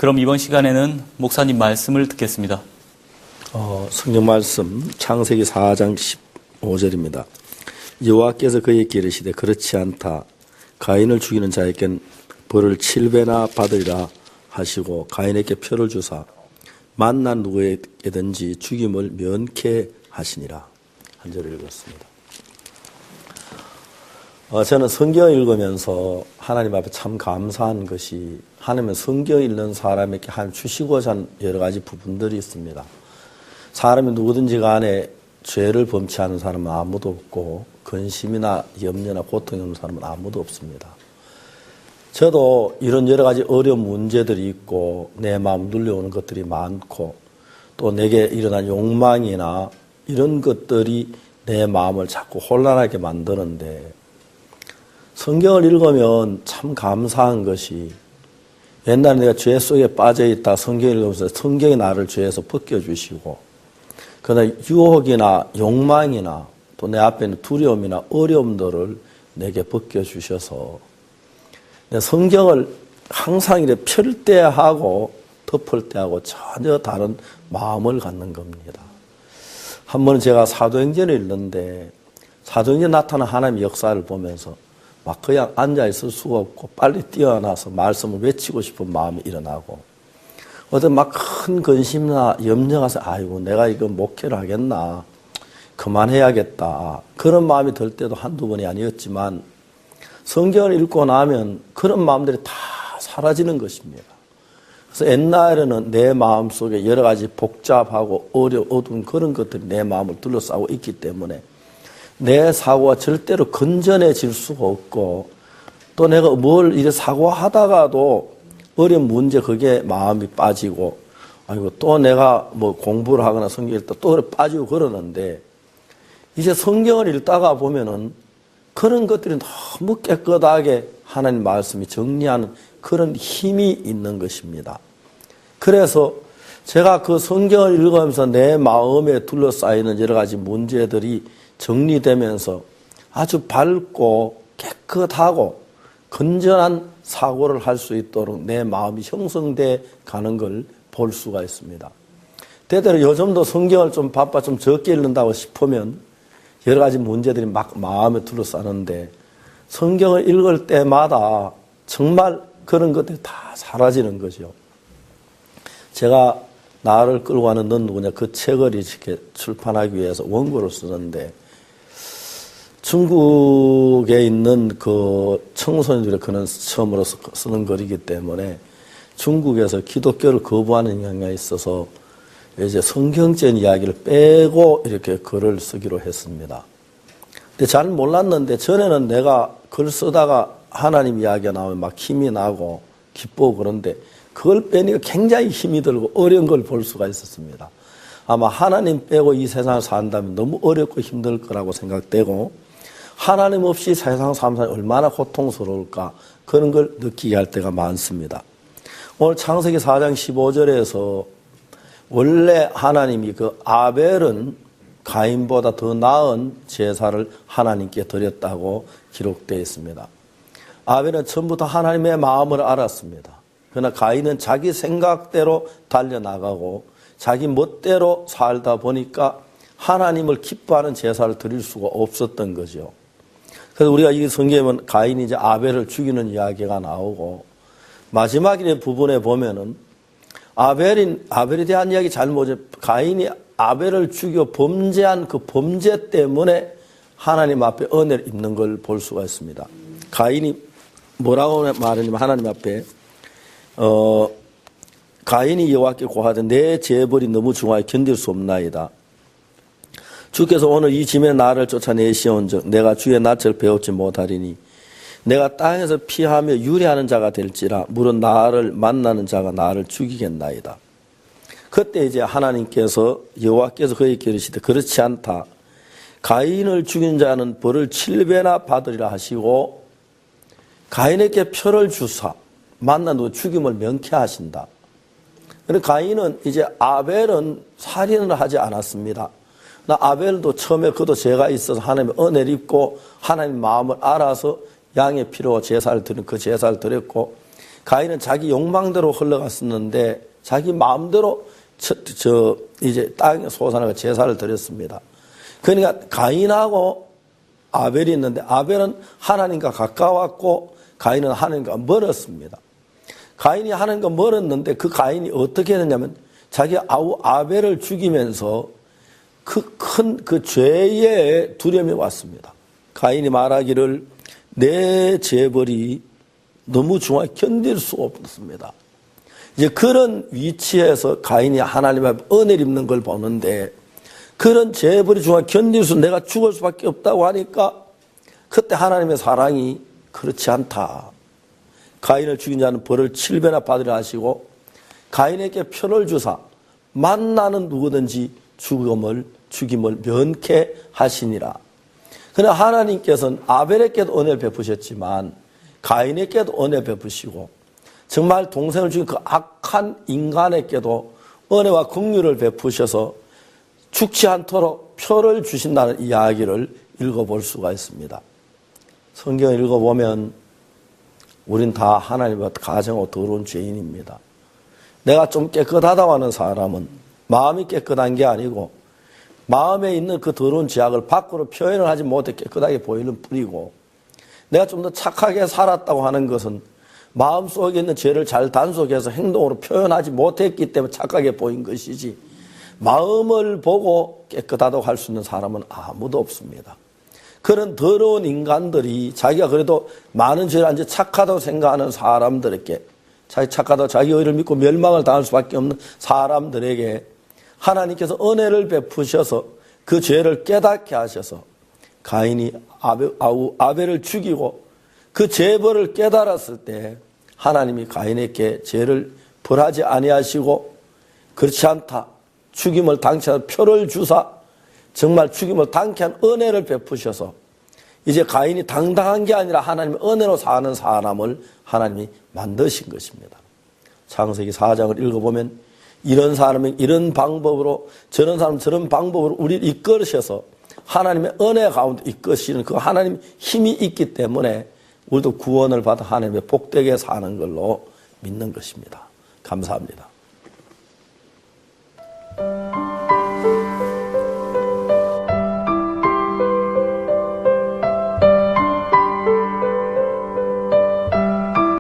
그럼 이번 시간에는 목사님 말씀을 듣겠습니다. 성경 말씀 창세기 4장 15절입니다. 여호와께서 그에게 이르시되 그렇지 않다. 가인을 죽이는 자에겐 벌을 7배나 받으리라 하시고 가인에게 표를 주사 만난 누구에게든지 죽임을 면케하시니라. 한 절을 읽었습니다. 저는 성경을 읽으면서 하나님 앞에 참 감사한 것이 하나님은 성경 읽는 사람에게 하나님 주시고자 하는 여러 가지 부분들이 있습니다. 사람이 누구든지 간에 죄를 범치 않은 사람은 아무도 없고 근심이나 염려나 고통이 없는 사람은 아무도 없습니다. 저도 이런 여러 가지 어려운 문제들이 있고 내 마음 눌려오는 것들이 많고 또 내게 일어난 욕망이나 이런 것들이 내 마음을 자꾸 혼란하게 만드는데 성경을 읽으면 참 감사한 것이 옛날에 내가 죄 속에 빠져있다 성경을 읽으면서 성경이 나를 죄에서 벗겨주시고 그러나 유혹이나 욕망이나 또 내 앞에 있는 두려움이나 어려움들을 내게 벗겨주셔서 내 성경을 항상 이렇게 펼 때 하고 덮을 때 하고 전혀 다른 마음을 갖는 겁니다. 한 번은 제가 사도행전을 읽는데 사도행전에 나타난 하나님의 역사를 보면서 막 그냥 앉아있을 수가 없고 빨리 뛰어나서 말씀을 외치고 싶은 마음이 일어나고 어떤 막 큰 근심이나 염려가 와서 아이고 내가 이거 목회를 하겠나 그만해야겠다 그런 마음이 들 때도 한두 번이 아니었지만 성경을 읽고 나면 그런 마음들이 다 사라지는 것입니다. 그래서 옛날에는 내 마음속에 여러 가지 복잡하고 어두운 그런 것들이 내 마음을 둘러싸고 있기 때문에 내 사고가 절대로 건전해질 수가 없고 또 내가 뭘 이래 사고하다가도 어려운 문제 거기에 마음이 빠지고 아이고 또 내가 뭐 공부를 하거나 성경을 읽다 또 빠지고 그러는데 이제 성경을 읽다가 보면은 그런 것들이 너무 깨끗하게 하나님 말씀이 정리하는 그런 힘이 있는 것입니다. 그래서 제가 그 성경을 읽으면서 내 마음에 둘러싸이는 여러 가지 문제들이 정리되면서 아주 밝고 깨끗하고 건전한 사고를 할 수 있도록 내 마음이 형성돼 가는 걸 볼 수가 있습니다. 때때로 요즘도 성경을 좀 바빠 좀 적게 읽는다고 싶으면 여러 가지 문제들이 막 마음에 둘러싸는데 성경을 읽을 때마다 정말 그런 것들이 다 사라지는 거죠. 제가 나를 끌고 가는 넌 누구냐 그 책을 이렇게 출판하기 위해서 원고를 쓰는데 중국에 있는 그 청소년들의 그는 처음으로 쓰는 글이기 때문에 중국에서 기독교를 거부하는 경향이 있어서 이제 성경적인 이야기를 빼고 이렇게 글을 쓰기로 했습니다. 근데 잘 몰랐는데 전에는 내가 글 쓰다가 하나님 이야기가 나오면 막 힘이 나고 기쁘고 그런데 그걸 빼니까 굉장히 힘이 들고 어려운 걸 볼 수가 있었습니다. 아마 하나님 빼고 이 세상을 산다면 너무 어렵고 힘들 거라고 생각되고 하나님 없이 세상 사는 사람이 얼마나 고통스러울까 그런 걸 느끼게 할 때가 많습니다. 오늘 창세기 4장 15절에서 원래 하나님이 그 아벨은 가인보다 더 나은 제사를 하나님께 드렸다고 기록되어 있습니다. 아벨은 처음부터 하나님의 마음을 알았습니다. 그러나 가인은 자기 생각대로 달려나가고 자기 멋대로 살다 보니까 하나님을 기뻐하는 제사를 드릴 수가 없었던 거죠. 그래서 우리가 이 성경에 보면 가인이 이제 아벨을 죽이는 이야기가 나오고 마지막의 부분에 보면은 아벨에 대한 이야기 잘 모르죠. 가인이 아벨을 죽여 범죄한 그 범죄 때문에 하나님 앞에 은혜를 입는 걸 볼 수가 있습니다. 가인이 뭐라고 말하냐면 하나님 앞에 가인이 여호와께 고하되 내 죄벌이 너무 중하여 견딜 수 없나이다. 주께서 오늘 이 짐에 나를 쫓아내시온즉 내가 주의 낯을 배우지 못하리니 내가 땅에서 피하며 유래하는 자가 될지라 물은 나를 만나는 자가 나를 죽이겠나이다. 그때 이제 하나님께서 여호와께서 그에게 이르시되 그렇지 않다. 가인을 죽인 자는 벌을 7배나 받으리라 하시고 가인에게 표를 주사 만난 누구 죽임을 명쾌하신다. 그런데 가인은 이제 아벨은 살인을 하지 않았습니다. 아벨도 처음에 그도 죄가 있어서 하나님의 은혜를 입고 하나님 마음을 알아서 양의 피로 제사를 드린 그 제사를 드렸고 가인은 자기 욕망대로 흘러갔었는데 자기 마음대로 이제 땅에 소산하고 제사를 드렸습니다. 그러니까 가인하고 아벨이 있는데 아벨은 하나님과 가까웠고 가인은 하나님과 멀었습니다. 가인이 하나님과 멀었는데 그 가인이 어떻게 했느냐면 자기 아우 아벨을 죽이면서 그 죄의 두려움이 왔습니다. 가인이 말하기를 내 재벌이 너무 중하게 견딜 수 없습니다. 이제 그런 위치에서 가인이 하나님 앞에 은혜를 입는 걸 보는데 그런 재벌이 중하게 견딜 수 내가 죽을 수밖에 없다고 하니까 그때 하나님의 사랑이 그렇지 않다. 가인을 죽인 자는 벌을 7배나 받으려 하시고 가인에게 표를 주사 만나는 누구든지 죽임을 면케하시니라. 그러나 하나님께서는 아벨에게도 은혜를 베푸셨지만 가인에게도 은혜 베푸시고 정말 동생을 죽인 그 악한 인간에게도 은혜와 긍휼을 베푸셔서 죽지 않도록 표를 주신다는 이야기를 읽어볼 수가 있습니다. 성경을 읽어보면 우린 다 하나님과 가정하고 더러운 죄인입니다. 내가 좀 깨끗하다고 하는 사람은 마음이 깨끗한 게 아니고 마음에 있는 그 더러운 죄악을 밖으로 표현을 하지 못해 깨끗하게 보이는 뿐이고 내가 좀 더 착하게 살았다고 하는 것은 마음속에 있는 죄를 잘 단속해서 행동으로 표현하지 못했기 때문에 착하게 보인 것이지 마음을 보고 깨끗하다고 할 수 있는 사람은 아무도 없습니다. 그런 더러운 인간들이 자기가 그래도 많은 죄를 안 착하다고 생각하는 사람들에게 자기 착하다고 자기 의를 믿고 멸망을 당할 수밖에 없는 사람들에게 하나님께서 은혜를 베푸셔서 그 죄를 깨닫게 하셔서 가인이 아벨을 죽이고 그 죄벌을 깨달았을 때 하나님이 가인에게 죄를 벌하지 아니하시고 그렇지 않다. 죽임을 당치 않은 표를 주사 정말 죽임을 당케 한 은혜를 베푸셔서 이제 가인이 당당한 게 아니라 하나님의 은혜로 사는 사람을 하나님이 만드신 것입니다. 창세기 4장을 읽어보면 이런 사람은 이런 방법으로 저런 사람은 저런 방법으로 우리를 이끌으셔서 하나님의 은혜 가운데 이끄시는 그 하나님의 힘이 있기 때문에 우리도 구원을 받아 하나님의 복되게 사는 걸로 믿는 것입니다. 감사합니다.